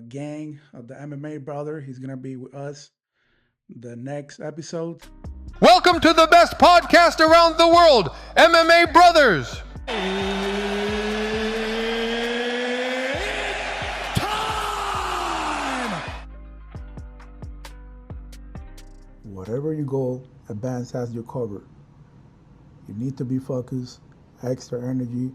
gang of the MMA brother. He's gonna be with us the next episode. Welcome to the best podcast around the world, MMA Brothers. Whatever you go, Advance has you covered. You need to be focused, extra energy,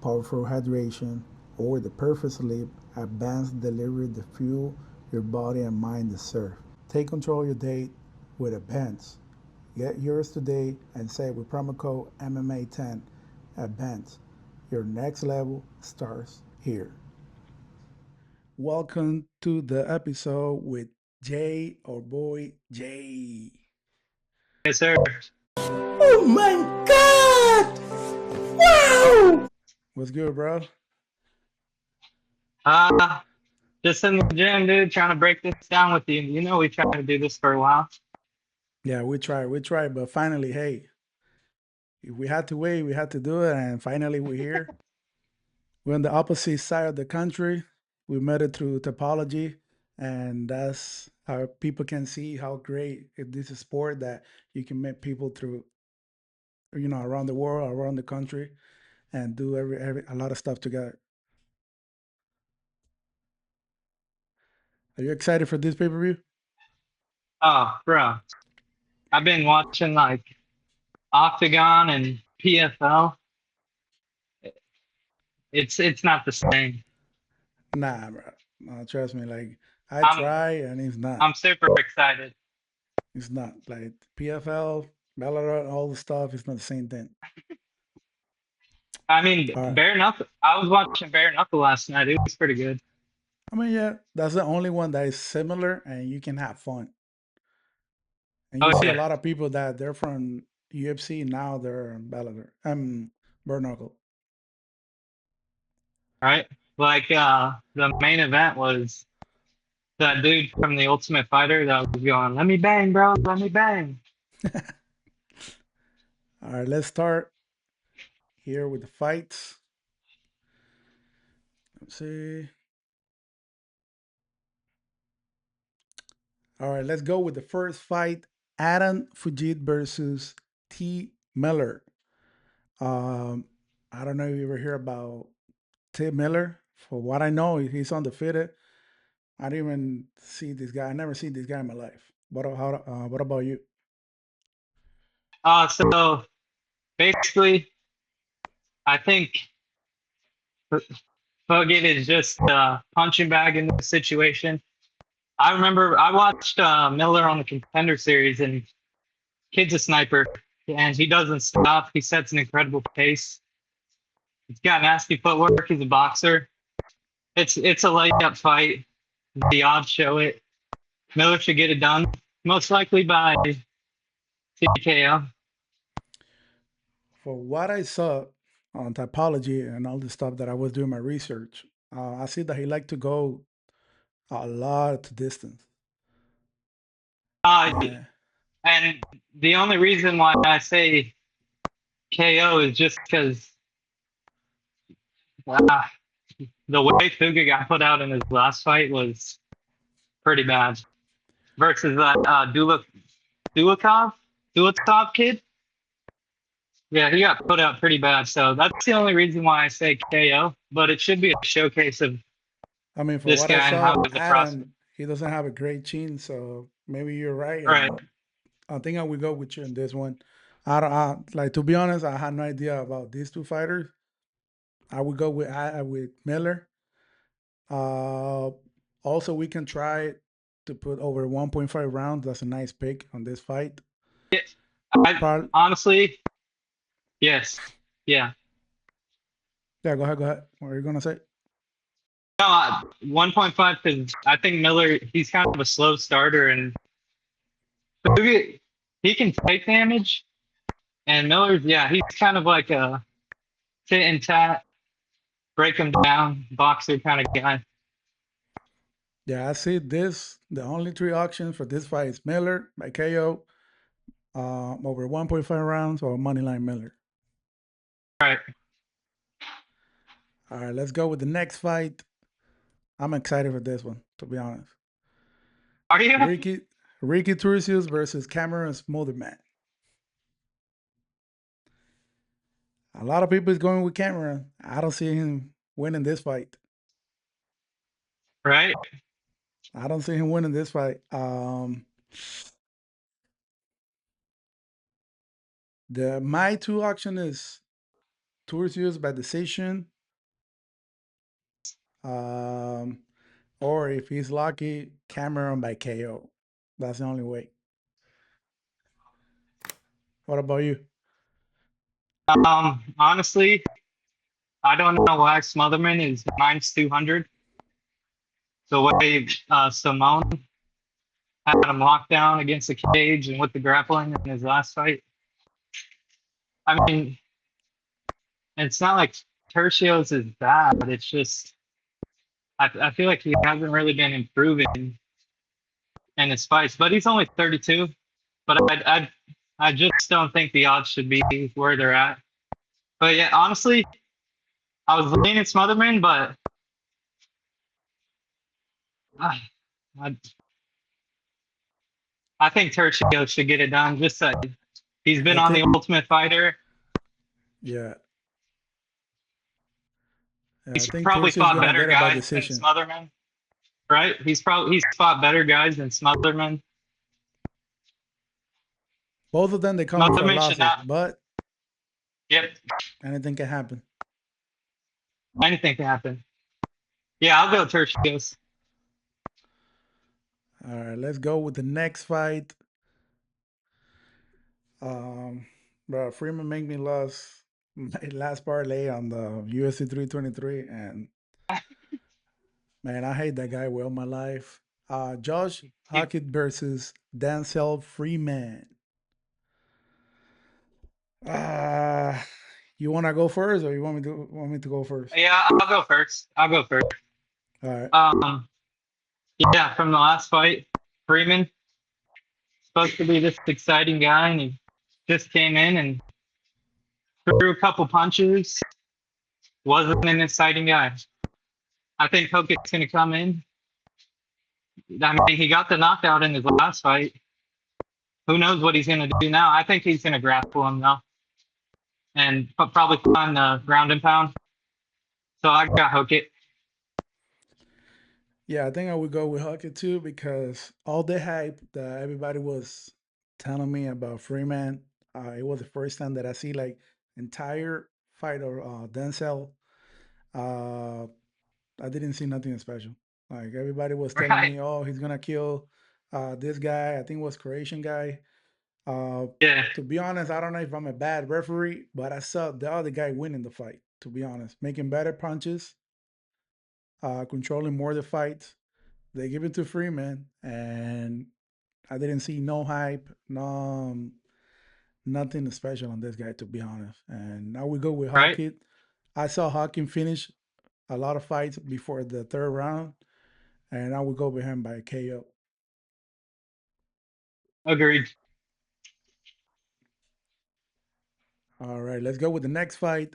powerful hydration, or the perfect sleep. Advance deliver the fuel your body and mind deserve. Take control of your day with Advance. Get yours today and save with promo code MMA10. Advance. Your next level starts here. Welcome to the episode with Jay, our boy Jay. Yes, sir. Oh my God! Wow! What's good, bro? Just in the gym, dude, trying to break this down with you. You know we tried to do this for a while. Yeah, we tried, but finally, hey, if we had to wait, we had to do it, and finally we're here. We're on the opposite side of the country. We met it through topology, and that's how people can see how great if this is a sport that you can meet people through, around the world, around the country, and do every a lot of stuff together. Are you excited for this pay per view? Oh, bro, I've been watching like Octagon and PFL. It's not the same. Nah, bro. No, trust me. Like I I'm try, and it's not. I'm super excited. It's not like PFL, Bellator, all the stuff. It's not the same thing. I mean, All right. bare knuckle. I was watching bare knuckle last night. It was pretty good. I mean, yeah, that's the only one that is similar, and you can have fun. And Oh you see a yeah, lot of people that they're from UFC now they're Bellator. Bare knuckle. right. Like the main event was that dude from the Ultimate Fighter that was going, "Let me bang, bro. Let me bang." All right, let's start here with the fights. Let's see. All right, let's go with the first fight: Adam Fujit versus T. Miller. Um, I don't know if you ever hear about T. Miller. For what I know, he's undefeated. I didn't even see this guy. I never seen this guy in my life. What about you? So basically, I think Puckett is just a punching bag in this situation. I remember I watched Miller on the Contender Series, and kid's a sniper, and he doesn't stop. He sets an incredible pace. He's got nasty footwork. He's a boxer. It's a layup fight. The odds show it. Miller should get it done, most likely by TKO. For what I saw on typology and all the stuff that I was doing my research, I see that he liked to go a lot distance. Uh, Uh, and the only reason why I say KO is just because uh, the way Fuga got put out in his last fight was pretty bad. Versus that Dulikov Dulikov kid. Yeah, he got put out pretty bad. So that's the only reason why I say KO. But it should be a showcase of I mean, for this what I guy and saw, how he's a prospect. Adam, he doesn't have a great chin, so maybe you're right. Right. And I think I will go with you in this one. I don't like to be honest. I had no idea about these two fighters. I would go with Miller. Uh, Also, we can try to put over 1.5 rounds. That's a nice pick on this fight. Yeah, Probably, honestly, yes. Yeah. yeah. Go ahead. What are you gonna say? No, 1.5 because I think Miller, he's kind of a slow starter and Fuga, he can take damage. And Miller's, yeah, he's kind of like a tit and tat, break him down, boxer kind of guy. Yeah, I see this. The only three options for this fight is Miller by KO, over 1.5 rounds, or moneyline Miller. Right. All right, let's go with the next fight. I'm excited for this one, to be honest. Are you? Ricky Turcios versus Cameron Smotherman. A lot of people is going with Cameron. I don't see him winning this fight. Right? I don't see him winning this fight. The my two option is Turcios by decision. Um, or if he's lucky, Cameron by KO. That's the only way. What about you? Honestly, I don't know why Smotherman is minus 200. The way Simone had him locked down against the cage and with the grappling in his last fight. I mean, it's not like Tertios is bad. It's just I feel like he hasn't really been improving in his fights. But he's only 32. But I just don't think the odds should be where they're at. But yeah, honestly, I was leaning Smotherman, but uh, I I think Tertios should get it done. Just he's been I on the think, Ultimate Fighter. yeah, I He's think probably Turcios is fought gonna better get it by guys than decision. Smotherman, right? He's fought better guys than Smotherman. Both of them they coming for Smotherman should losses, not. but Yep, anything can happen. anything can happen. Yeah, I'll go Tertios. All right, let's go with the next fight. Um, bro, Freeman made me lose my last parlay on the UFC 323, and man, I hate that guy with all my life. Josh He- Hackett versus Denzel Freeman. Uh, you want to go first, or you want me to go first? yeah, I'll go first. I'll go first. All right. Um, yeah, from the last fight, Freeman supposed to be this exciting guy, and he just came in and threw a couple punches. Wasn't an exciting guy. I think Hockett's gonna come in. I mean, he got the knockout in his last fight. Who knows what he's gonna do now? I think he's gonna grapple him though, and probably find the ground and pound. So I got Hockett. Yeah, I think I would go with Hackett too because all the hype that everybody was telling me about Freeman, it was the first time that I see like entire fight of Denzel. Uh, I didn't see nothing special. Like everybody was telling Right? me, "Oh, he's gonna kill this guy." I think it was Croatian guy. Uh, Yeah. to be honest, I don't know if I'm a bad referee, but I saw the other guy winning the fight. To be honest, making better punches, controlling more the fight. They give it to Freeman, and I didn't see no hype, nothing special on this guy, to be honest. And now we go with Right. Hawkins. I saw Hawkins finish a lot of fights before the third round, and I would go with him by KO. Agreed. All right, let's go with the next fight.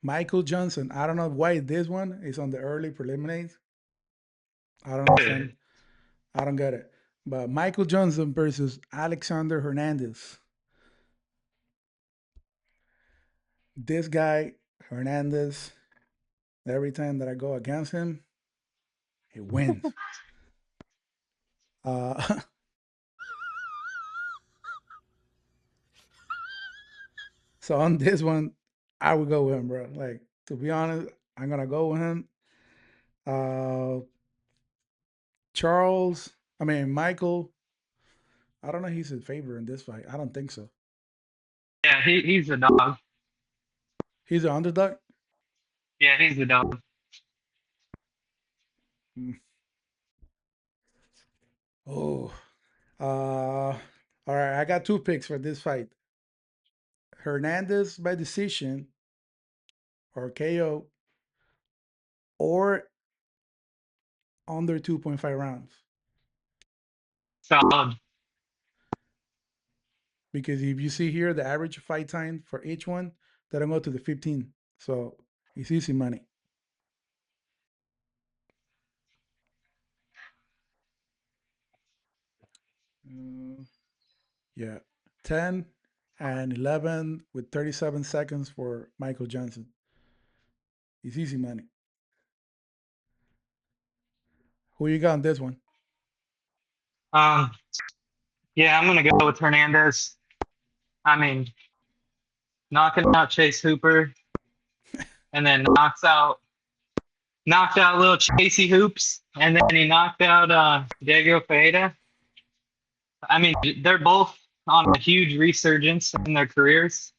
Michael Johnson. I don't know why this one is on the early preliminaries. I don't understand. I don't get it. But Michael Johnson versus Alexander Hernandez. This guy, Hernandez, every time that I go against him, he wins. Uh, so on this one, I would go with him, bro. Like to be honest, I'm gonna go with him. Uh, Charles, I mean Michael. I don't know. If he's in favor in this fight. I don't think so. Yeah, he's the dog. He's an underdog. Yeah, he's the dog. Mm. Oh, all right. I got two picks for this fight: Hernandez by decision or KO, or under 2.5 rounds. Solid. Because if you see here, the average fight time for each one, they don't go to the 15. So it's easy money. Uh, yeah, 10 and 11 with 37 seconds for Michael Johnson. It's easy money. Who you got on this one? Um, yeah, I'm gonna go with Hernandez. I mean, knocking out Chase Hooper and then knocked out little Chasey Hoops, and then he knocked out Diego Ferreira. I mean, they're both on a huge resurgence in their careers.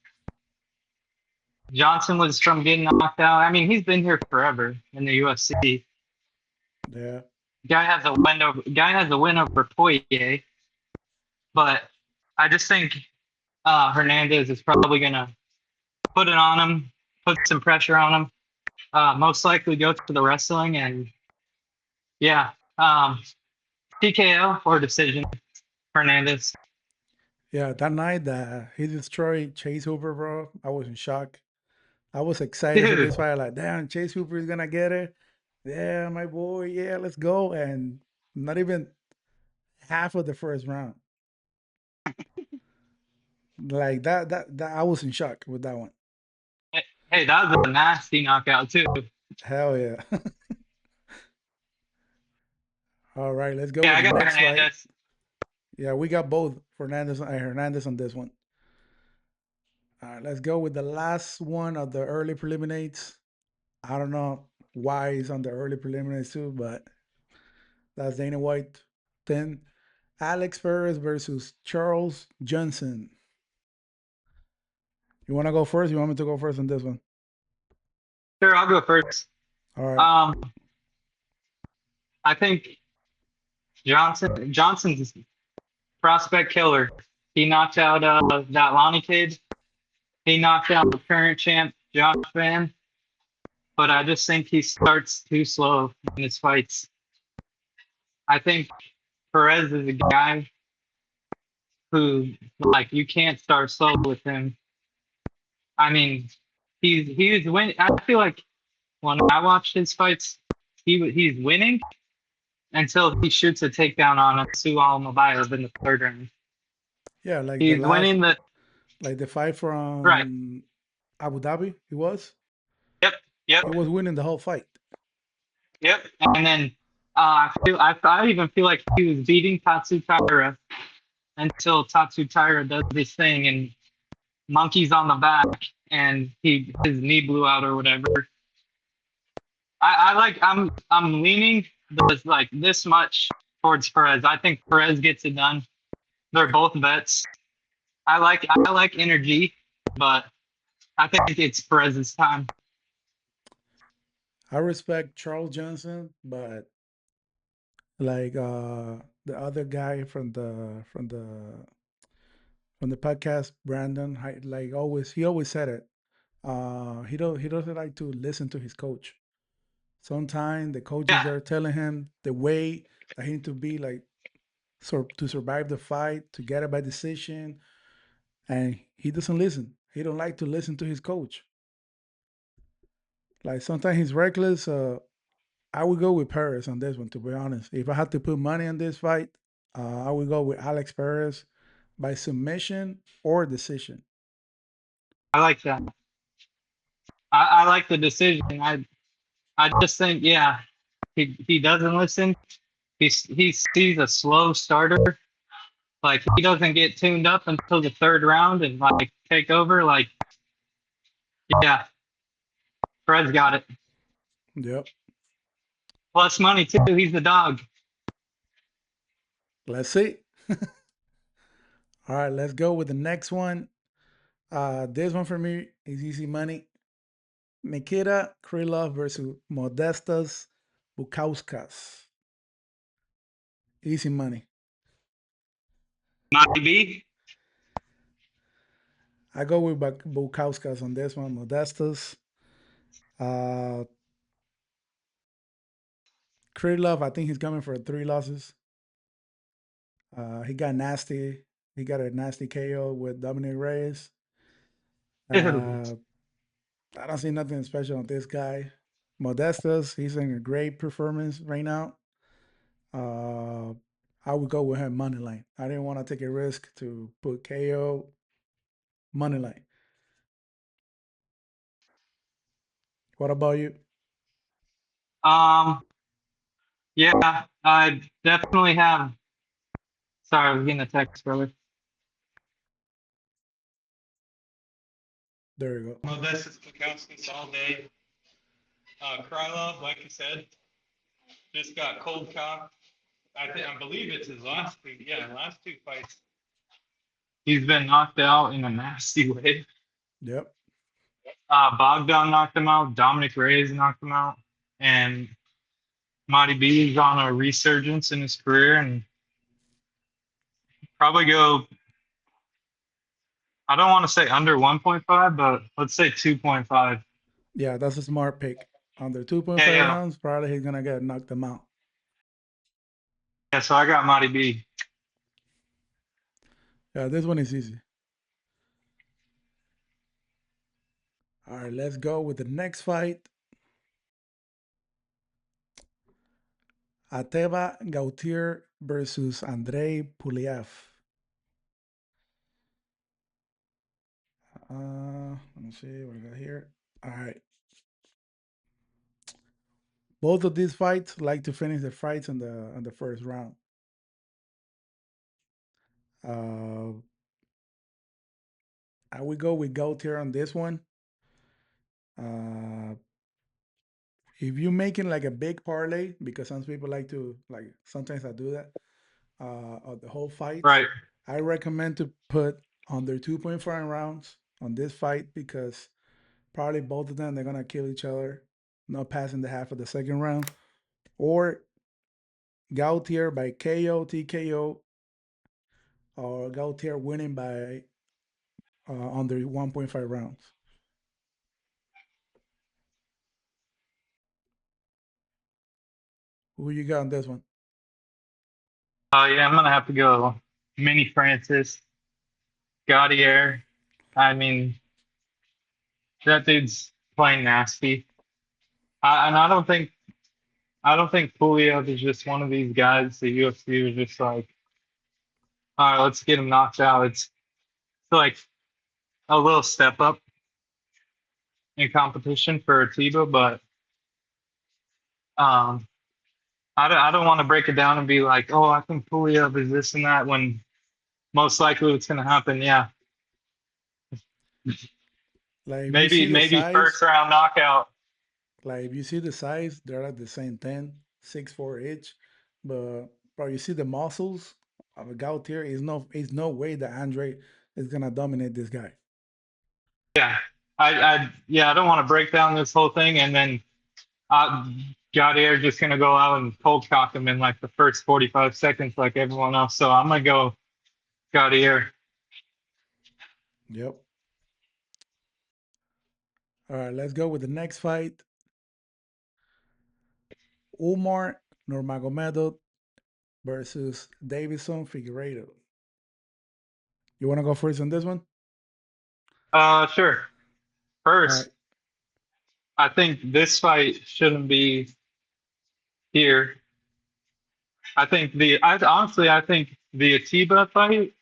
Johnson was from getting knocked out. I mean, he's been here forever in the UFC. Yeah, Guy has a win over Poirier, but I just think Hernandez is probably gonna put it on him, put some pressure on him. Most likely go to the wrestling and yeah, TKO or decision. Hernandez, yeah. That night that he destroyed Chase Hooper, bro, I was in shock. I was excited for dude. this fight. Like, damn, Chase Hooper is gonna get it. Yeah, my boy. Yeah, let's go. And not even half of the first round. Like that. I was in shock with that one. Hey, that was a nasty knockout too. Hell yeah. All right, let's go Yeah, with I the got next fight. Hernandez. Yeah, we got both Hernandez on this one. All right, let's go with the last one of the early preliminaries. I don't know why he's on the early preliminaries too, but that's Dana White. Then Alex Perez versus Charles Johnson. You want to go first? You want me to go first on this one? Sure, I'll go first. All right. Um, I think Johnson's prospect killer. He knocked out that Lonnie kid. He knocked out the current champ Josh Van, but I just think he starts too slow in his fights. I think Perez is a guy who like you can't start slow with him. I mean, he's winning. I feel like when I watched his fights, he's winning until he shoots a takedown on Sue Almabayev in the third round. Yeah, like the He's last, winning the like the fight right. from Abu Dhabi, Yep, yep, he was winning the whole fight. yep. And then I even feel like he was beating Tatsu Taira until Tatsu Taira does this thing and monkeys on the back and his knee blew out or whatever. I'm leaning like this much towards Perez. I think Perez gets it done. They're both vets. I like energy, but I think it's Perez's time. I respect Charles Johnson, but like the other guy from the podcast, Brandon, like always he always said it. He doesn't like to listen to his coach. Sometimes the coach is Yeah, there telling him the way that he need to be like to survive the fight, to get it by decision, and he doesn't listen. He don't like to listen to his coach. Like sometimes he's reckless. I would go with Perez on this one, to be honest. If I had to put money on this fight, I would go with Alex Perez by submission or decision. I like that. I like the decision. I just think yeah, he doesn't listen. He sees a slow starter. Like he doesn't get tuned up until the third round and like take over. Like yeah, Fred's got it. Yep. Plus money too. He's the dog. Let's see. All right, let's go with the next one. This one for me is easy money. Nikita Krylov versus Modestas Bukauskas. Easy money. Might be. I go with Bukauskas on this one. Modestas. Uh, Krylov, I think he's coming for 3 losses. He got nasty. He got a nasty KO with Dominic Reyes. Dude, Uh, I don't see nothing special on this guy. Modestas, he's in a great performance right now. Uh, I would go with him money line. I didn't want to take a risk to put KO money line. What about you? Um, yeah, I definitely have. Sorry, I was getting a text, brother. There you go. Modestus Kukowskis all day. Krylov, like you said, just got cold cocked. I believe it's his last two. Yeah, last two fights. He's been knocked out in a nasty way. Yep. Bogdan knocked him out. Dominic Reyes knocked him out. And Marty B is on a resurgence in his career and probably go, I don't want to say under 1.5, but let's say 2.5. Yeah, that's a smart pick. Under Yeah, 2.5 yeah. rounds, probably he's gonna get knocked them out. Yeah, so I got Marty B. Yeah, this one is easy. All right, let's go with the next fight. Ateva Gautier versus Andrei Puliev. Let me see what I got here. All right. Both of these fights like to finish the fights in the first round. Uh, I would go with Gautier on this one. Uh, if you're making like a big parlay, because some people like to like sometimes I do that. Of the whole fights, Right. I recommend to put under 2.5 rounds on this fight because probably both of them they're gonna kill each other, not passing the half of the second round, or Gautier by KO, TKO, or Gautier winning by under 1.5 rounds. Who you got on this one? Yeah, I'm going to have to go Mini Francis, Gaudier. I mean, that dude's playing nasty. And I don't think Puliev is just one of these guys the UFC was just like, all right, let's get him knocked out. It's like a little step up in competition for Atiba, but um, I don't want to break it down and be like, oh, I think Puliev is this and that when most likely what's going to happen. Yeah, Like if you see the maybe first size, round knockout. like if you see the size, they're at the same 10, 6'4" each. But bro, you see the muscles of a Gautier. Is no way that Andre is gonna dominate this guy. Yeah, I don't want to break down this whole thing and then uh, Gaudier just going to go out and cold cock him in like the first 45 seconds like everyone else. So I'm going to go Gaudier. Yep. All right, let's go with the next fight. Umar Nurmagomedov versus Davison Figueiredo. You want to go first on this one? Sure. All right. First, I think this fight shouldn't be here. I think the Atiba fight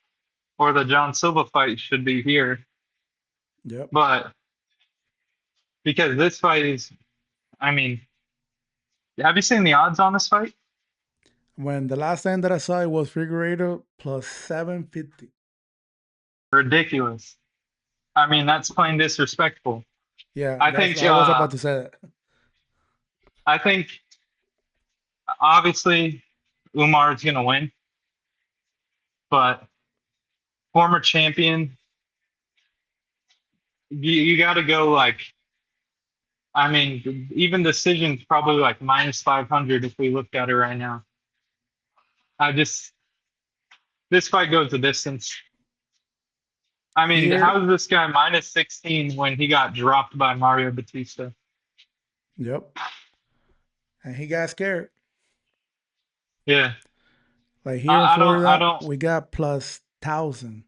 or the John Silva fight should be here. Yep. But because this fight is, I mean, have you seen the odds on this fight? When the last time that I saw it was Figueiredo plus 750. Ridiculous. I mean, that's plain disrespectful. Yeah, I that's think, I was about to say that. I think obviously Umar is gonna win, but former champion, you got to go like, I mean, even decision's probably like minus 500 if we looked at it right now. I just this fight goes the distance. I mean, Here, how is this guy minus 16 when he got dropped by Mario Batista? yep. And he got scared. Yeah, Like here in I Florida, don't. we got plus 1,000.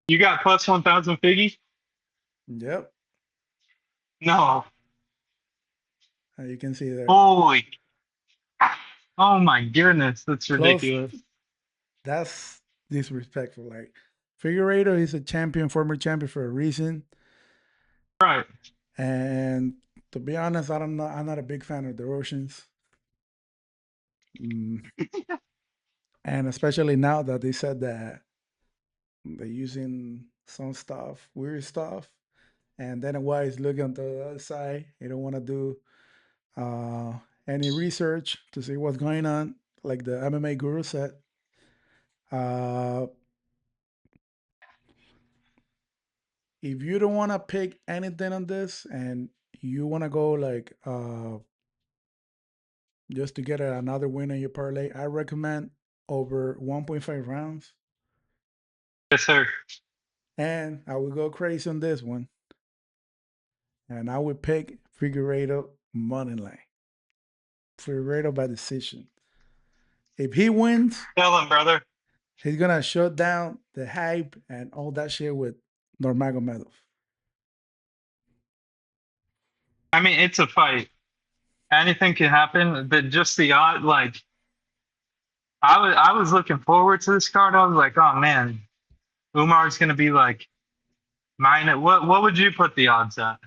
You got plus 1,000 Figgy? Yep. No, You can see there. holy. Oh my goodness, that's Close. ridiculous. That's disrespectful. Like Figueiredo is a champion, former champion for a reason. Right. And to be honest, I'm not a big fan of the Russians. Mm, and especially now that they said that they're using some stuff, weird stuff. And then why is looking on the other side. They don't want to do uh, any research to see what's going on. Like the MMA guru said, uh, if you don't want to pick anything on this and you want to go like just to get another win in your parlay, I recommend over 1.5 rounds. Yes, sir. And I would go crazy on this one. And I would pick Figueredo money line. Figueredo by decision. If he wins, Tell him, brother. he's gonna shut down the hype and all that shit with Nurmagomedov. I mean, it's a fight. Anything can happen. But just the odd, like I was looking forward to this card. I was like, oh man, Umar's gonna be like mine. What would you put the odds at?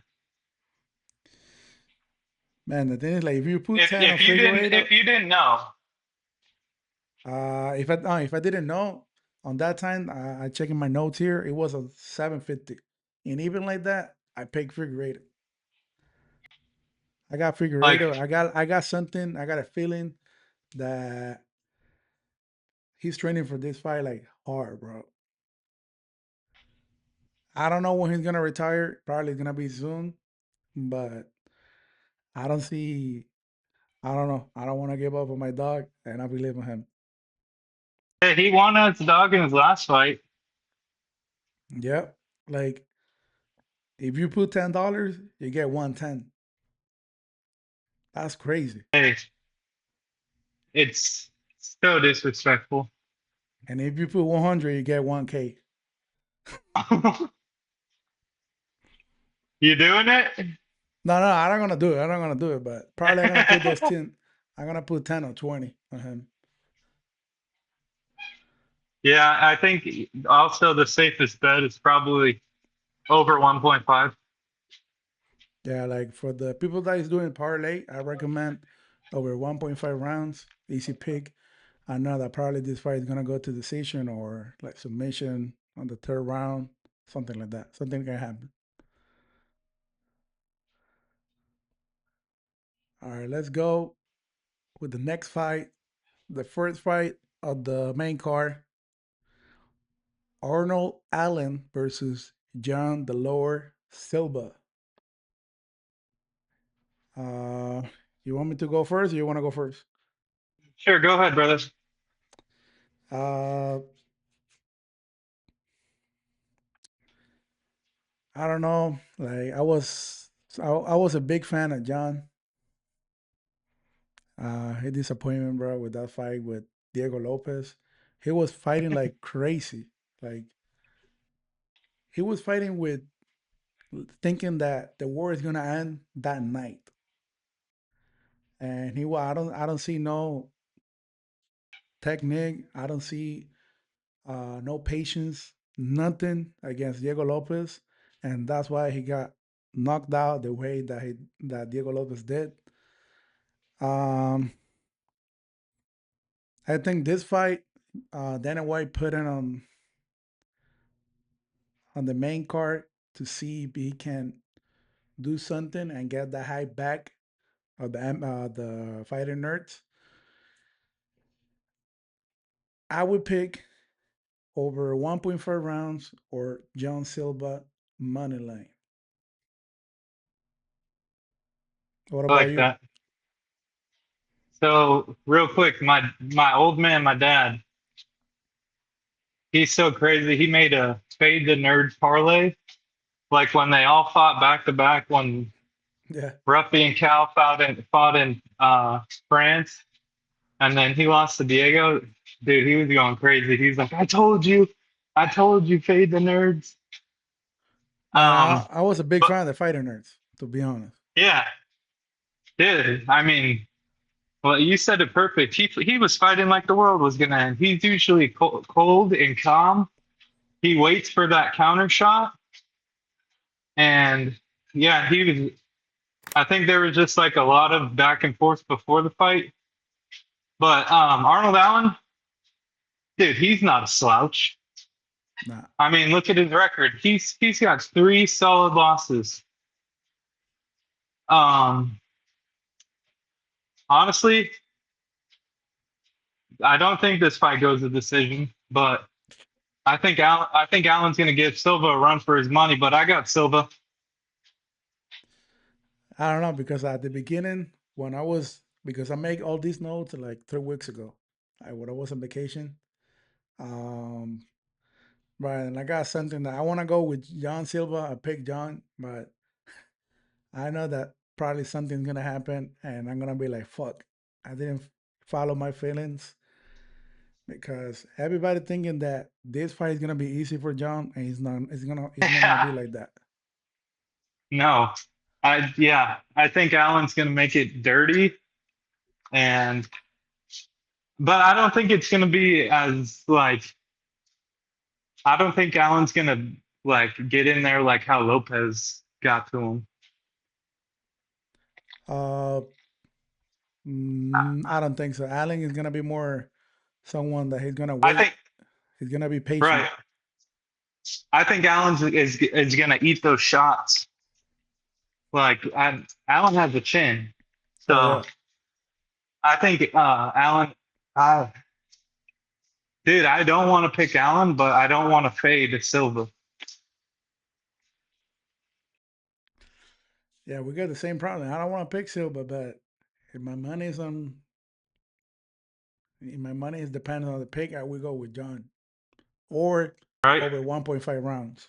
Man, the thing is like if you put If 10 on if you didn't Figueredo, if you didn't know, if I didn't know on that time, I checking my notes here, it was a 750. And even like that, I picked Figueredo. I got like Figueredo. I got something. I got a feeling that he's training for this fight like hard, bro. I don't know when he's gonna retire. Probably gonna be soon, but I don't see. I don't know. I don't want to give up on my dog, and I believe in him. he won as a dog in his last fight. Yep. Like if you put $10, you get 110. That's crazy. Hey, it's so disrespectful. And if you put 100, you get 1K. You doing it? No, no, I'm not gonna do it. I'm not gonna do it. But probably I'm gonna put those 10. I'm gonna put 10 or 20 on him. Yeah, I think also the safest bet is probably over 1.5. Yeah, like for the people that is doing parlay, I recommend over 1.5 rounds. Easy pick. I know that probably this fight is gonna go to decision or like submission on the third round, something like that. Something can happen. All right, let's go with the next fight. The first fight of the main card: Arnold Allen versus John Delore Silva. Uh, you want me to go first, or you want to go first? Sure, go ahead, brother. Uh, I don't know. Like I was a big fan of John. He disappointed me, bro, with that fight with Diego Lopez. He was fighting like crazy. Like he was fighting with thinking that the war is gonna end that night. And I don't see no technique. I don't see no patience, nothing against Diego Lopez, and that's why he got knocked out the way that Diego Lopez did. Um, I think this fight, Dana White put it on the main card to see if he can do something and get the hype back of the fighting nerds. I would pick over 1.5 rounds or John Silva money line. What I about like you? that. So real quick, my old man, my dad, he's so crazy. He made a fade the nerds parlay, like when they all fought back to back when Yeah. Ruffy and Cal fought in France, and then he lost to Diego. Dude, he was going crazy. He's like, I told you, fade the nerds. Man, Um, I was a big but fan of the fighter nerds, to be honest. yeah, dude. I mean, Well, you said it perfect. He was fighting like the world was gonna end. He's usually cold and calm. He waits for that counter shot, and yeah, he was. I think there was just like a lot of back and forth before the fight. But Arnold Allen, dude, he's not a slouch. Nah. I mean, look at his record. He's got three solid losses. Um, honestly, I don't think this fight goes to decision, but I think Allen's gonna give Silva a run for his money. But I got Silva. I don't know because at the beginning when I was because I make all these notes like 3 weeks ago, when I was on vacation. Um, but and I got something that I want to go with John Silva. I picked John, but I know that probably something's gonna happen, and I'm gonna be like, "Fuck, I didn't follow my feelings." Because everybody thinking that this fight is gonna be easy for John, and he's not. It's not gonna be like that. No, I think Allen's gonna make it dirty, and but I don't think it's gonna be as like I don't think Allen's gonna like get in there like how Lopez got to him. Uh, I don't think so. Allen is gonna be more someone that he's gonna I wait. think He's gonna be patient. right. I think Allen's is gonna eat those shots. Allen has a chin, Oh so yeah. I think Allen. Uh, dude, I don't want to pick Allen, but I don't want to fade Silva. Yeah, we got the same problem. I don't want to pick Silva, but if my money is dependent on the pick, I will go with John or Right? over 1.5 rounds.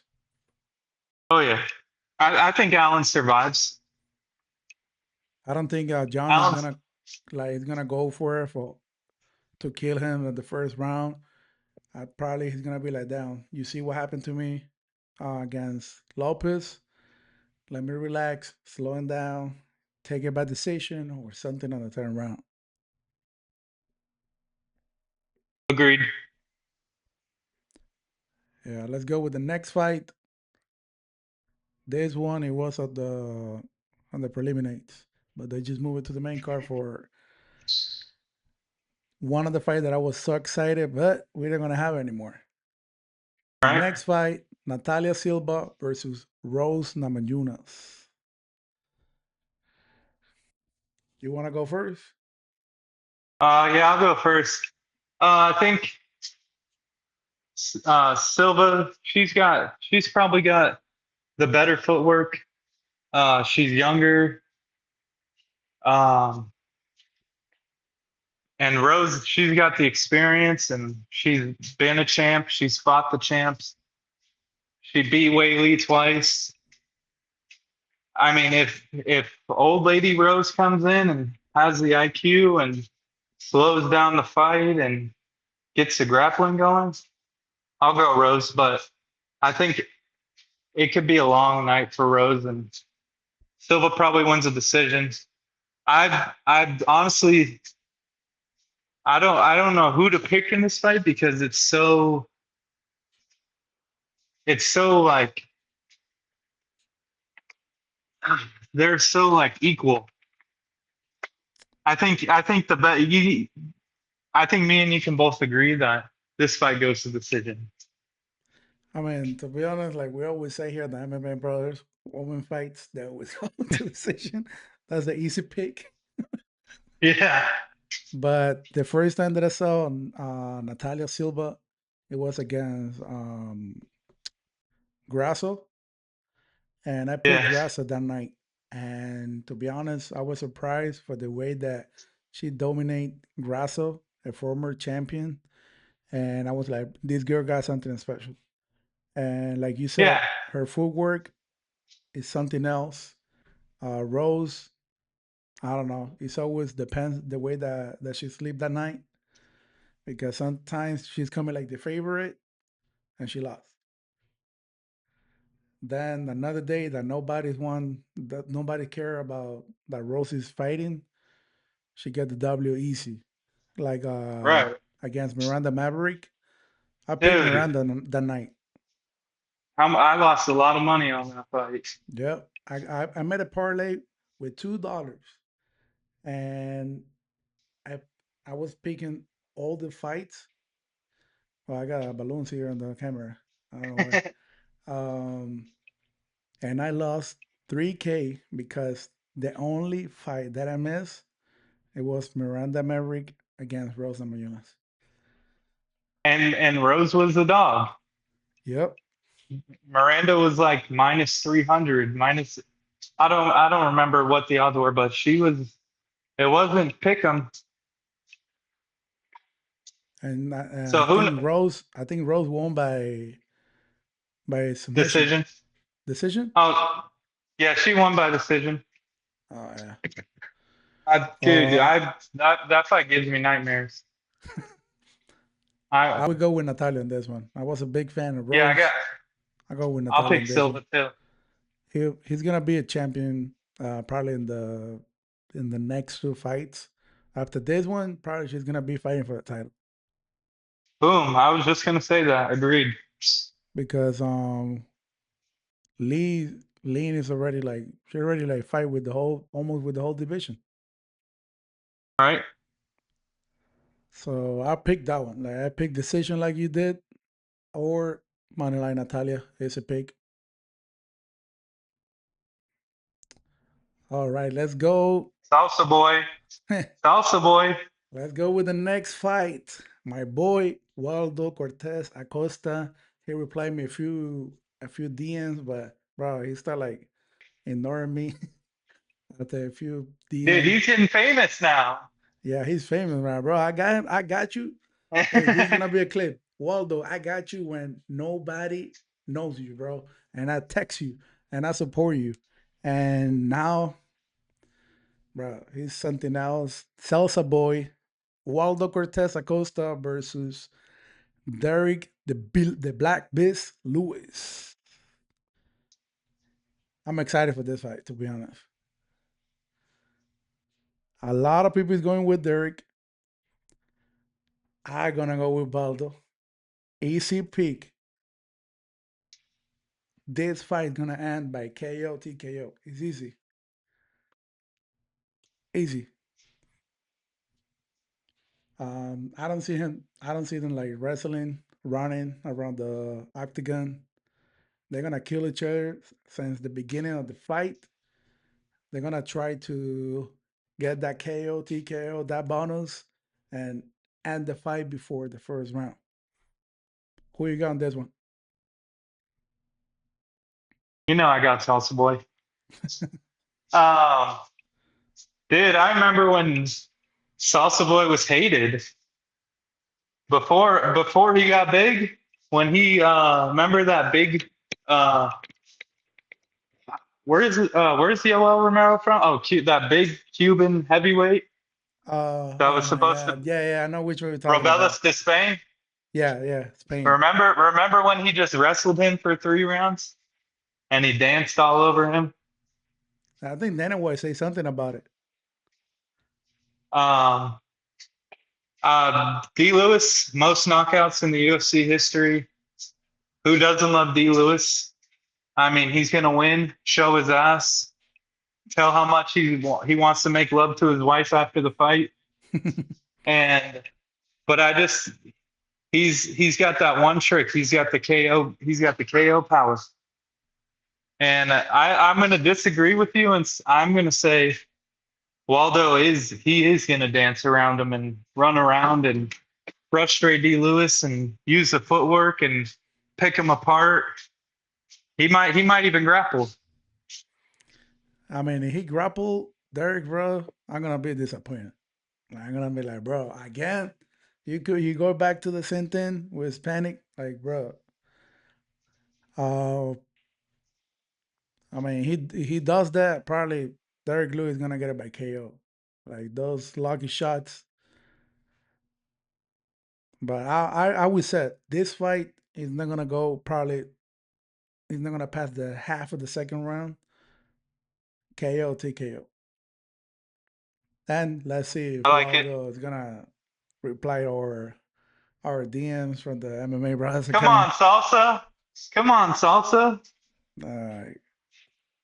Oh yeah. I think Allen survives. I don't think John is Allen's gonna he's gonna go for it for to kill him at the first round. Probably he's gonna be like down. You see what happened to me against Lopez. Let me relax, slow him down, take it by decision or something on the third round. agreed. Yeah, let's go with the next fight. This one it was at the on the preliminates, but they just moved it to the main card for one of the fights that I was so excited, but we don't gonna have it anymore. The Right? next fight, Natalia Silva versus Rose Namajunas. You want to go first? Yeah, I'll go first. I think Silva. She's probably got the better footwork. She's younger. Um, and Rose, she's got the experience, and she's been a champ. She's fought the champs. She beat Wei Lee twice. I mean, if old lady Rose comes in and has the IQ and slows down the fight and gets the grappling going, I'll go Rose. But I think it could be a long night for Rose, and Silva probably wins a decision. I honestly, I don't know who to pick in this fight because it's so like they're so like equal. I think the bet you I think me and you can both agree that this fight goes to decision. I mean, to be honest, like we always say here, the MMA brothers, woman fights that was going to decision. That's the easy pick. Yeah, But the first time that I saw Natalia Silva, it was against Grasso, and I picked yeah, Grasso that night. And to be honest, I was surprised for the way that she dominate Grasso, a former champion. And I was like, this girl got something special. And like you yeah, said, her footwork is something else. Rose, I don't know. It's always depends the way that she sleep that night because sometimes she's coming like the favorite and she lost. Then another day that nobody care about that Rose is fighting. she get the W easy. Like Right. against Miranda Maverick. I picked Dude, Miranda that night. I lost a lot of money on that fight. Yep. I made a parlay with $2 and I I was picking all the fights. Well, I got balloons here on the camera. I don't know why. Um, and I lost 3K because the only fight that I missed it was Miranda Maverick against Rosa Namajunas. And Rose was the dog. Yep. Miranda was like minus 300, minus I don't remember what the odds were, but she was it wasn't pick 'em. And So who I think Rose won by submission decision? decision. Oh, yeah, she won by decision. Oh yeah. Dude, Uh, that fight gives me nightmares. I I would go with Natalia on this one. I was a big fan of yeah, I got Rose. I go with I'll Natalia pick on this Silva one. too. He's gonna be a champion probably in the next two fights. After this one, probably she's gonna be fighting for the title Boom. I was just gonna say that. Agreed. because Lee is already like she already like fight with the whole almost with the whole division. All right. So I picked that one. Like I picked decision like you did, or Moneyline Natalia is a pick. All right, let's go. Salsa boy. Salsa boy. Let's go with the next fight. My boy Waldo Cortez Acosta. He replied me a few DMs, but bro, he started like ignoring me after a few Dude, DMs. he's getting famous now. Yeah, he's famous, man, bro. I got him. I got you. Hey, this is gonna be a clip. Waldo, I got you when nobody knows you, bro. And I text you and I support you. And now, bro, he's something else. Salsa boy, Waldo Cortez Acosta versus Derek the Black Beast Lewis. I'm excited for this fight, to be honest. A lot of people is going with Derek. I'm gonna go with Baldo. Easy pick. This fight gonna end by KO TKO. It's easy. Easy. I don't see him. I don't see them like wrestling, running around the octagon. They're gonna kill each other since the beginning of the fight. They're gonna try to get that KO, TKO, that bonus, and end the fight before the first round. Who you got on this one? You know I got Salsa boy. Um, dude, I remember when Salsa boy was hated before he got big. When he remember that big where's the Yoel Romero from? Oh, that big Cuban heavyweight that Oh was my supposed to God. Yeah, yeah, I know which one you're talking about. Robelis de Spain. Yeah, yeah, Spain. Remember when he just wrestled him for 3 rounds and he danced all over him? I think Dana White say something about it. Um, D. Lewis, most knockouts in the UFC history. Who doesn't love D. Lewis? I mean, he's gonna win, show his ass, tell how much he wants to make love to his wife after the fight, and but I just he's got that one trick. He's got the KO. He's got the KO power. And I'm going to disagree with you, and I'm going to say Waldo is going to dance around him and run around and frustrate D. Lewis and use the footwork and pick him apart. He might even grapple. I mean, if he grapple Derek, bro, I'm gonna be disappointed. I'm gonna be like, bro, again, you go back to the same thing with panic, like, bro. Uh, I mean, he does that. Probably Derek Lewis is gonna get it by KO, like those lucky shots. But I would say this fight is not gonna go. Probably he's not gonna pass the half of the second round. KO TKO. And let's see if I like it. Waldo is gonna reply our DMs from the MMA Brothers Come account. on, salsa. Come on, salsa. Uh,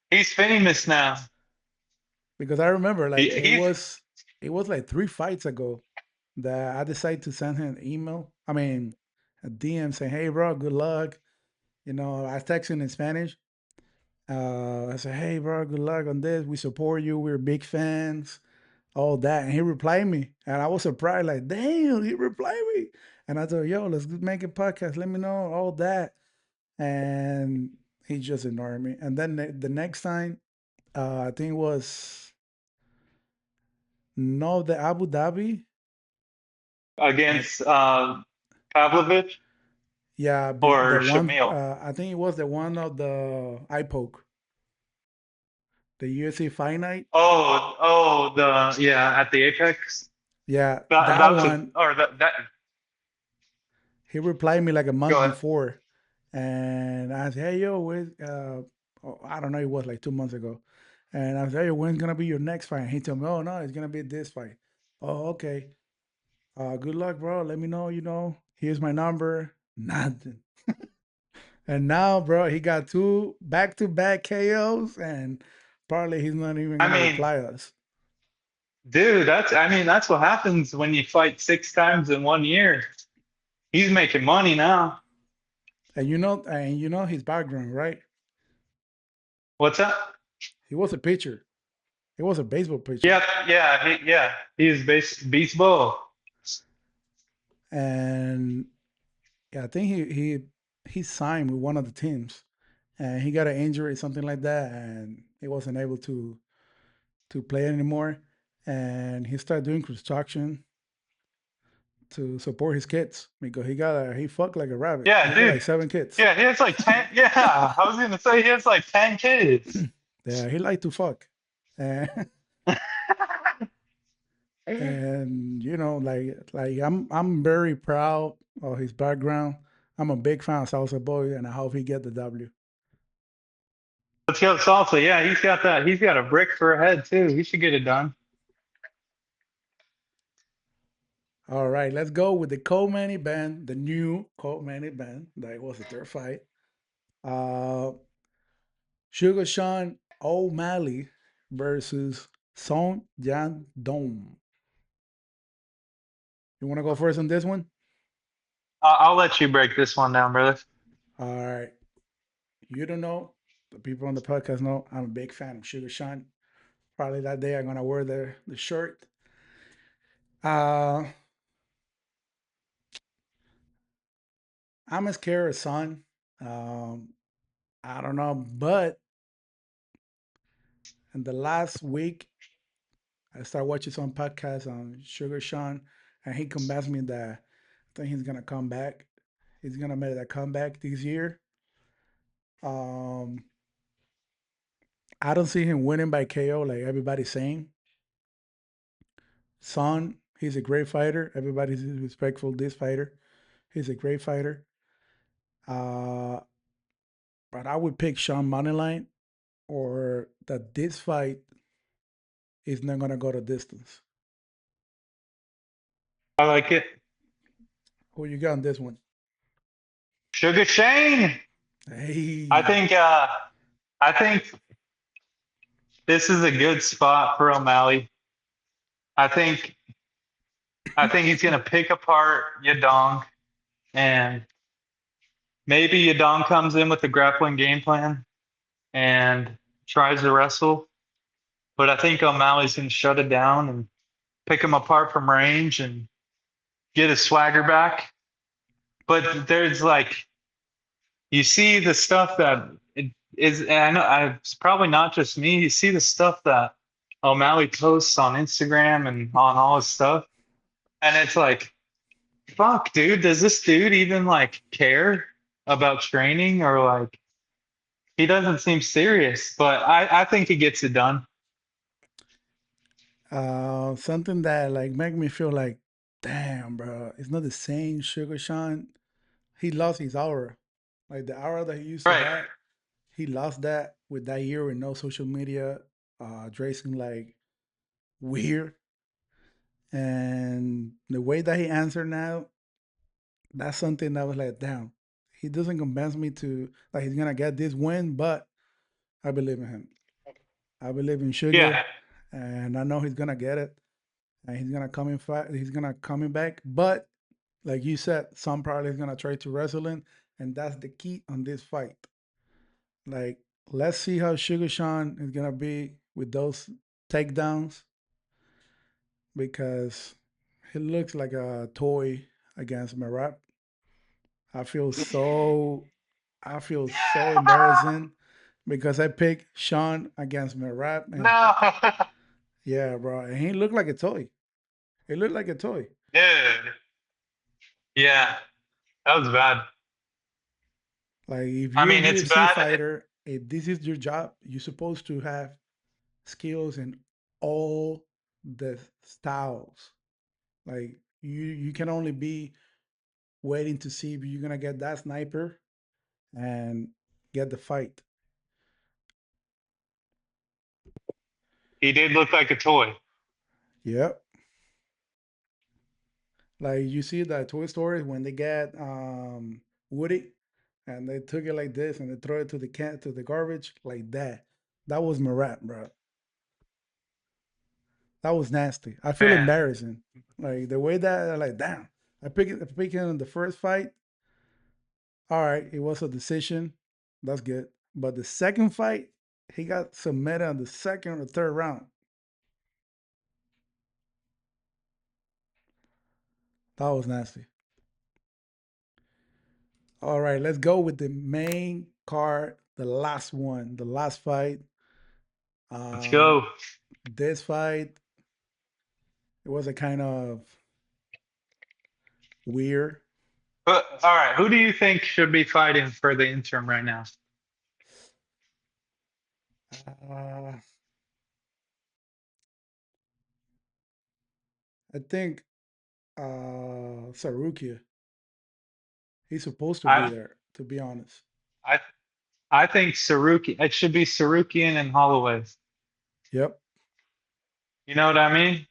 He's famous now. because I remember like He's it was like 3 fights ago that I decided to send him an email. I mean a DM saying, "Hey bro, good luck." You know, I texted in Spanish. I said, "Hey bro, good luck on this. We support you. We're big fans." All that, and he replied me, and I was surprised. Like, damn, he replied me. And I told, "Yo, let's make a podcast. Let me know all that." And he just ignored me. And then the next time, I think it was no the Abu Dhabi. I, against Pavlovich yeah, the or one. Shamil. I think it was the one of the eye poke, the UFC fight night. The yeah at the Apex. Yeah, That that that's a one. or that. He replied me like a Go month ahead. before, and I said, "Hey, yo, oh, I don't know, it was like 2 months ago." And I said, "Hey, when's gonna be your next fight?" And he told me, "Oh no, it's gonna be this fight." Oh, okay. Good luck, bro. Let me know. You know, here's my number. Nothing. And now, bro, he got two back-to-back KOs, and probably he's not even I gonna mean, reply us. dude, that's what happens when you fight 6 times in 1 year. He's making money now. And you know his background, right? What's that? He was a pitcher. He was a baseball pitcher. Yep, yeah. He's beast ball. And yeah, I think he signed with one of the teams, and he got an injury, something like that, and he wasn't able to play anymore. And he started doing construction to support his kids because he fucked like a rabbit. Yeah, He got dude. like 7 kids. Yeah, he has like 10. Yeah, I was gonna say he has like 10 kids. Yeah, he liked to fuck, and and you know, like I'm very proud of his background. I'm a big fan of Salsa Boy, and I hope he get the W. Let's go salsa. Yeah, he's got that. He's got a brick for a head too. He should get it done. All right, let's go with the co-main event, the new co-main event. That was the third fight. Uh, Sugar Sean O'Malley versus Song Jan Dong. You want to go first on this one? I'll let you break this one down, brother. All right. You don't know. The people on the podcast know I'm a big fan of Sugar Sean. Probably that day I'm gonna wear the shirt. Uh, I'm as scared as Son. Um, I don't know, but in the last week I started watching some podcasts on Sugar Sean, and he convinced me that I think he's gonna come back. He's gonna make that comeback this year. Um, I don't see him winning by KO like everybody's saying. Son, he's a great fighter. Everybody's respectful of this fighter. He's a great fighter. Uh, but I would pick Sean Moneyline or that this fight is not gonna go the distance. I like it. Who you got on this one? Sugar Shane. I Hey, think uh I think this is a good spot for O'Malley. I think I think he's gonna pick apart Yadong, and maybe Yadong comes in with a grappling game plan and tries to wrestle. But I think O'Malley's gonna shut it down and pick him apart from range and get his swagger back. But there's like you see the stuff that it is, and it's probably not just me. You see the stuff that O'Malley posts on Instagram and on all his stuff, and it's like, fuck, dude, does this dude even like care about training or like he doesn't seem serious? But I think he gets it done. something that like make me feel like, damn, bro, it's not the same Sugar Sean. He lost his aura, like the aura that he used to Right. have. He lost that with that year with no social media, dressing like weird. And the way that he answered now, that's something that was like, damn, he doesn't convince me to like he's gonna get this win, but I believe in him. I believe in Sugar, Yeah. and I know he's gonna get it, and he's gonna come in fight. He's gonna coming back, but like you said, some probably is gonna try to wrestle him, and that's the key on this fight. Like, let's see how Sugar Sean is gonna be with those takedowns because he looks like a toy against Marab. I feel so I feel so embarrassing because I picked Sean against Marab and No. yeah, bro, and he looked like a toy. He looked like a toy. Dude. Yeah. That was bad. Like if I you're a mean, it's UFC bad. fighter, if this is your job, you're supposed to have skills in all the styles. Like you can only be waiting to see if you're gonna get that sniper and get the fight. He did look like a toy. Yep. Like you see that Toy Story when they get Woody and they took it like this and they throw it to the cat to the garbage like that. That was Marat, bro. That was nasty. I feel Man. embarrassing. Like the way that like damn. I picked him in the first fight. All right, it was a decision. That's good. But the second fight, he got submitted on the second or third round. That was nasty. All right, let's go with the main card, the last one, the last fight. Let's Uh, go. this fight, it was a kind of weird. But all right, who do you think should be fighting for the interim right now? Uh, I think Sarukia, he's supposed to be I there, to be honest. I I think Saruki. It should be Sarukian and Holloway. Yep. You know what I mean?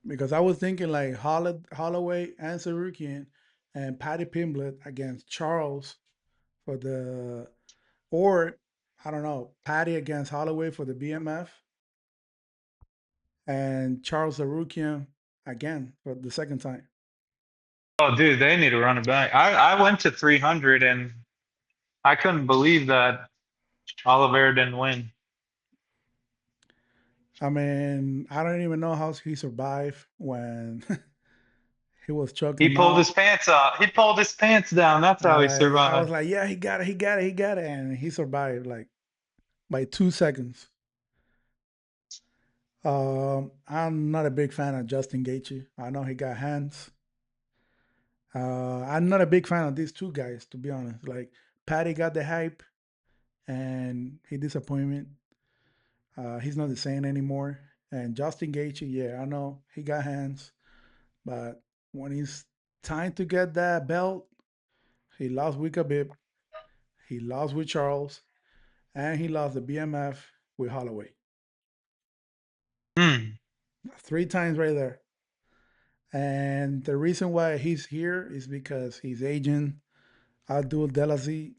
Because I was thinking like Holloway and Sarukian and Patty Pimblett against Charles for the, or I don't know, Patty against Holloway for the BMF and Charles Sarukian again for the second time. Oh, dude, they need to run it back. I went to 300 and I couldn't believe that Oliveira didn't win. I mean, I don't even know how he survived when he was choking He him pulled his out. pants off. He pulled his pants down. That's how he I was survived. like, yeah, he got it, he got it, he got it, and he survived like by 2 seconds. I'm not a big fan of Justin Gaethje. I know he got hands. I'm not a big fan of these two guys, to be honest. Like Patty got the hype, and he disappointment. He's not the same anymore. And Justin Gaethje, yeah, I know he got hands, but when it's time to get that belt, he lost with Khabib, he lost with Charles, and he lost the BMF with Holloway. Hmm. 3 times right there. And the reason why he's here is because his agent, Abdul Delazi,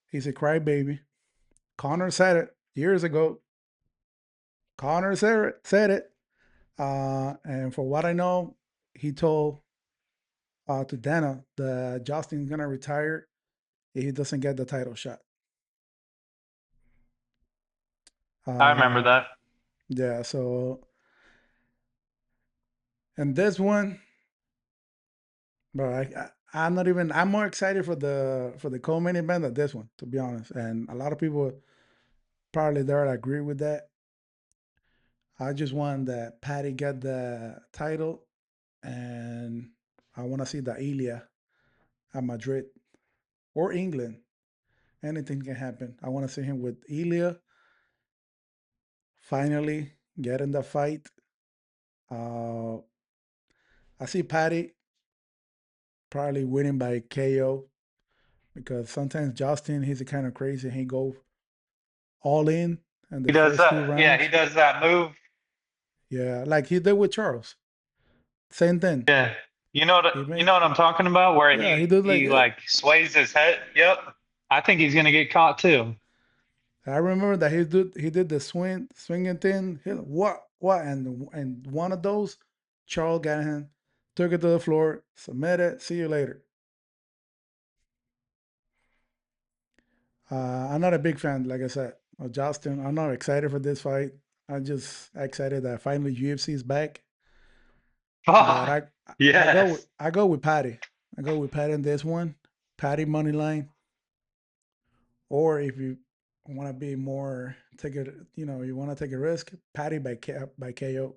he's a crybaby. Connor said it years ago. Connor said it. And for what I know, he told to Dana that Justin's gonna retire if he doesn't get the title shot. I remember Uh, that. yeah. So, and this one, bro, I'm not even. I'm more excited for the co-main event than this one, to be honest. And a lot of people probably there agree with that. I just want that Patty get the title, and I want to see the Ilya at Madrid or England. Anything can happen. I want to see him with Ilya finally getting the fight. Uh, I see Patty probably winning by KO because sometimes Justin he's a kind of crazy. He go all in He the does first two that. Yeah, he rounds. does that move. Yeah, like he did with Charles. Same thing. Yeah. He You made know what I'm talking about, where yeah, he did like he like sways his head. Yep. I think he's gonna get caught too. I remember that he did the swinging thing. What and one of those, Charles got him, took it to the floor, submitted. See you later. I'm not a big fan, like I said, of Justin. I'm not excited for this fight. I'm just excited that finally UFC is back. But Oh, I go with yes. Patty. I go with Patty in this one. Patty money line. Or if you want to be more take it, you want to take a risk, Patty by KO.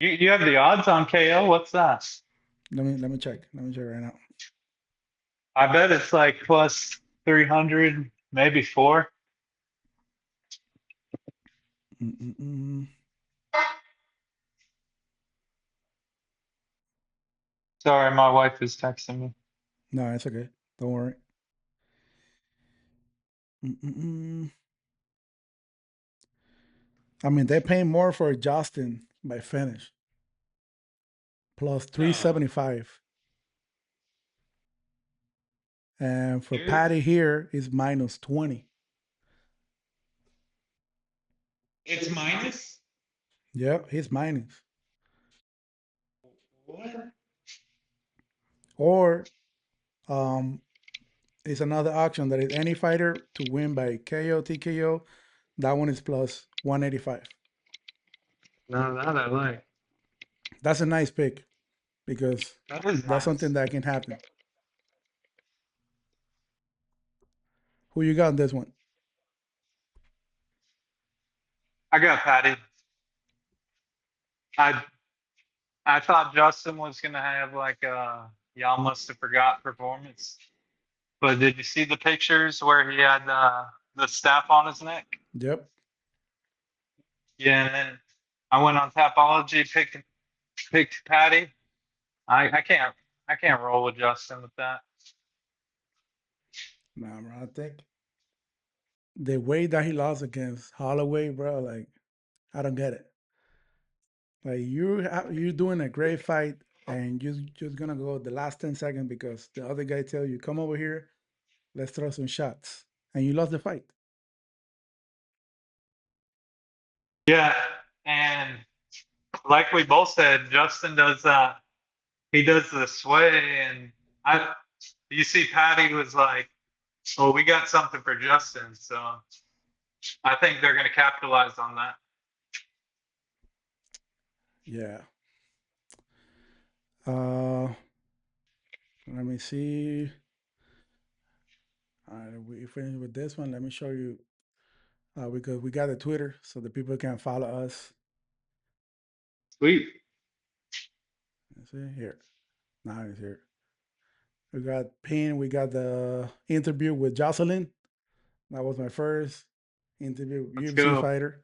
You have the odds on KO? What's that? Let me check. Let me check right now. I bet it's like plus 300, maybe four. Mm-mm-mm. Sorry, my wife is texting me. No, it's okay. Don't worry. Mm-mm-mm. I mean, they're paying more for Justin by finish, plus No. 375, and for Here? Patty here is minus 20. It's minus? Yep, he's minus. What? Or um, it's another option that is any fighter to win by KO TKO. That one is plus 185. No, that I like. That's a nice pick because That is that's something nice. that can happen. Who you got in this one? I got Patty. I I thought Justin was gonna have like a y'all must have forgot performance. But did you see the pictures where he had the staff on his neck? Yep. Yeah, and then I went on Tapology, picked Patty. I can't roll with Justin with that. Nah, bro. I think the way that he lost against Holloway, bro, like I don't get it. Like you're doing a great fight and you're just gonna go the last 10 seconds because the other guy tell you come over here, let's throw some shots, and you lost the fight. Yeah, and like we both said, Justin does that. He does the sway, and I. You see, Patty was like, "Oh, we got something for Justin," so I think they're going to capitalize on that. Yeah. Uh, let me see. All right, we finished with this one. Let me show you because we got a Twitter so the people can follow us. Sweet. Let's see here. Now it's here. We got Pin. We got the interview with Jocelyn. That was my first interview with Let's UFC go. fighter.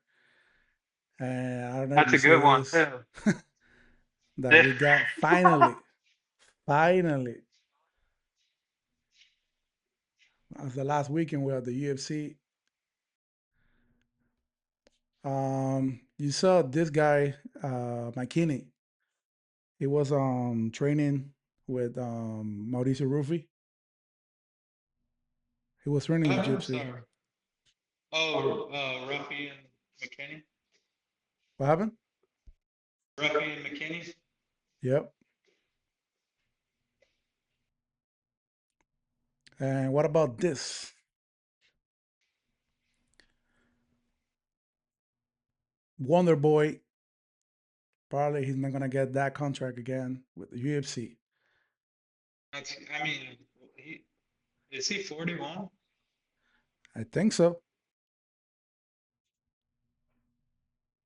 And I don't know if That's you a see good one this, too. that we got finally, as the last weekend we had the UFC. You saw this guy, McKinney. He was training with Mauricio Ruffi. He was training I'm jiu-jitsu. sorry. Oh, Ruffy and McKinney. What happened? Ruffy and McKinney. Yep. And what about this? Wonder Boy, probably he's not gonna get that contract again with the UFC. That's. I mean, he is he 41? I think so.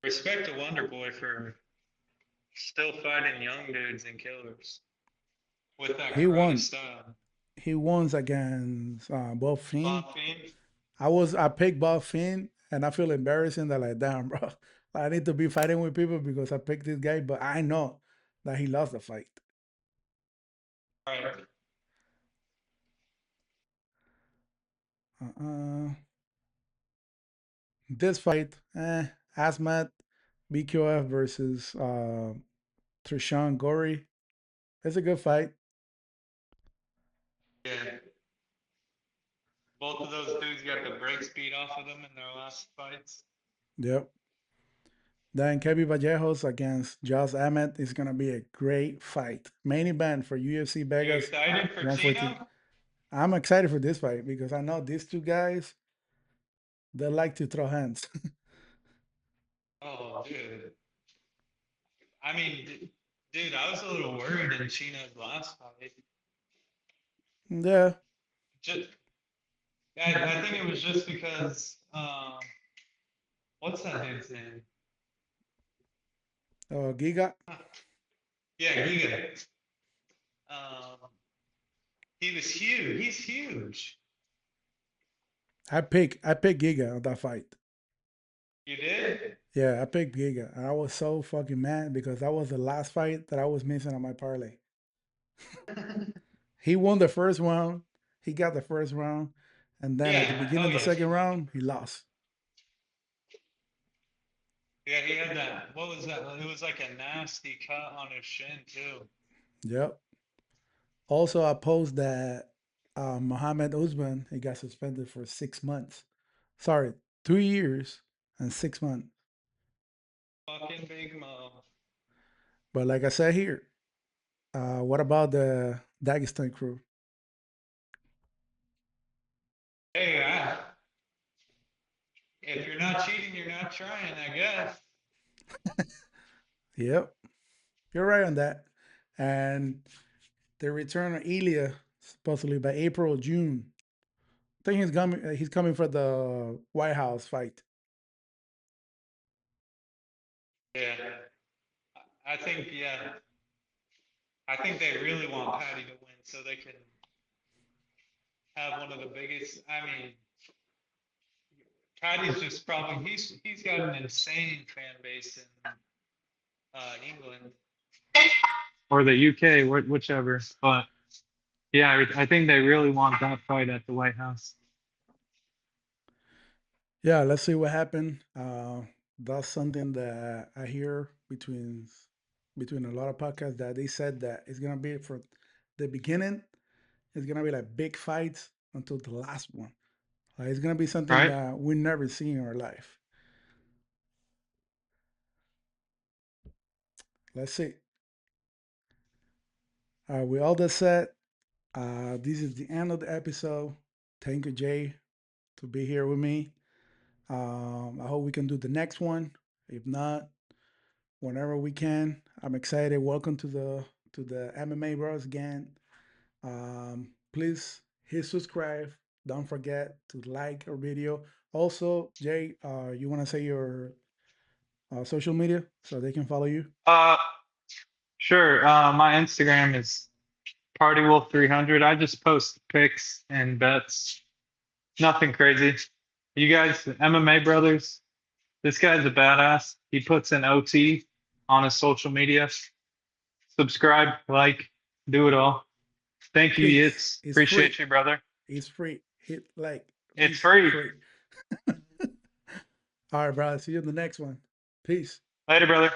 Respect to Wonder Boy for still fighting young dudes and killers with that He karate won. style. He won against Bob Finn. Bob Fiend. I picked Bob Finn, and I feel embarrassing that like damn, bro. I need to be fighting with people because I picked this guy, but I know that he lost the fight. Right. Uh, this fight, Asmat. BQF versus Trishan Gori. It's a good fight. Yeah. Both of those dudes got the break speed off of them in their last fights. Yep. Then Kevin Vallejos against Josh Emmett is gonna be a great fight. Main event for UFC Are you Vegas excited for 114. Chino? I'm excited for this fight because I know these two guys, they like to throw hands. Oh, dude. I mean, dude, I was a little worried in Chino's last fight. Yeah. Just, I think it was just because, what's that dude's name? Giga. Yeah, Giga. Um, he was huge. He's huge. I picked Giga on that fight. You did? Yeah, I picked Giga. I was so fucking mad because that was the last fight that I was missing on my parlay. He won the first round. He got the first round. And then at the Yeah. beginning Oh, of the yeah. second round, he lost. Yeah, he had that. What was that? It was like a nasty cut on his shin, too. Yep. Also, I post that Mohammed Usman, he got suspended for 6 months. Sorry, 3 years and 6 months. Fucking Big Mo. But like I said here, what about the Dagestan crew? Hey, if you're not cheating, you're not trying, I guess. Yep, you're right on that. And the return of Ilya supposedly by April or June. I think he's coming. He's coming for the White House fight. Yeah. I think, yeah. I think they really want Patty to win so they can have one of the biggest. I mean, Patty's just probably he's got an insane fan base in England or the UK, whichever. But yeah, I think they really want that fight at the White House. Yeah, let's see what happened. That's something that I hear between a lot of podcasts that they said that it's gonna be for the beginning. It's gonna be like big fights until the last one. Like it's gonna be something Right? that we never see in our life. Let's see. With all that said, this is the end of the episode. Thank you, Jay, to be here with me. I hope we can do the next one. If not, whenever we can. I'm excited. Welcome to the MMA Bros again. Please hit subscribe. Don't forget to like our video. Also, Jay, you want to say your social media so they can follow you? Uh, sure. My Instagram is PartyWolf300. I just post pics and bets. Nothing crazy. You guys, MMA brothers, this guy's a badass. He puts in OT on his social media. Subscribe, like, do it all. Thank you, Please, Yitz. it's free. Appreciate you, brother. It's free. Hit like. It's It's free. free. All right, brother. See you in the next one. Peace. Later, brother.